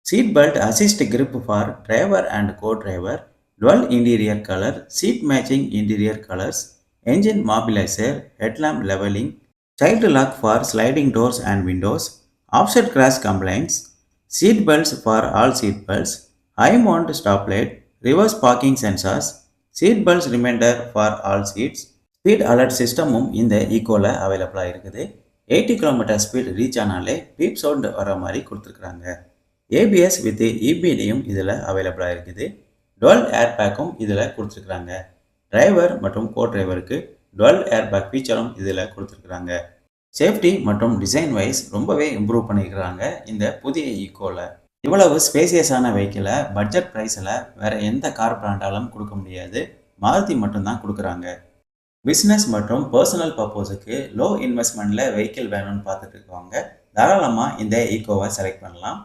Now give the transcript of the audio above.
Seat belt assist grip for driver and co-driver, dual interior color, seat matching interior colors, engine mobilizer, headlamp leveling, child lock for sliding doors and windows, offset crash compliance, seat belts for all seat belts, high mount stoplight, reverse parking sensors, seat belts reminder for all seats, speed alert சிஸ்டமும் இந்த ஈக்கோவில் அவைலபிளாக இருக்குது. 80 kilometre speed reach ஆனாலே beep sound வர மாதிரி கொடுத்துருக்குறாங்க. ABS with இபிடியும் இதில் அவைலபிளாக இருக்குது. டுவல் ஏர் பேக்கும் இதில் கொடுத்துருக்குறாங்க. டிரைவர் மற்றும் கோ டிரைவருக்கு டுவல் ஏர் பேக் ஃபீச்சரும் இதில் கொடுத்துருக்குறாங்க. சேஃப்டி மற்றும் டிசைன் வைஸ் ரொம்பவே இம்ப்ரூவ் பண்ணியிருக்கிறாங்க இந்த புதிய ஈக்கோவில். இவ்வளவு ஸ்பேசியஸான வெஹிக்கிளை பட்ஜெட் ப்ரைஸில் வேறு எந்த கார் பிராண்டாலும் கொடுக்க முடியாது. மாருதி மட்டும்தான் கொடுக்குறாங்க. பிஸ்னஸ் மற்றும் பர்சனல் பர்பஸுக்கு லோ இன்வெஸ்ட்மெண்ட்டில் வெஹிக்கிள் வேணும்னு பார்த்துட்டு இருக்கவங்க தாராளமாக இந்த ஈக்கோவை செலக்ட் பண்ணலாம்.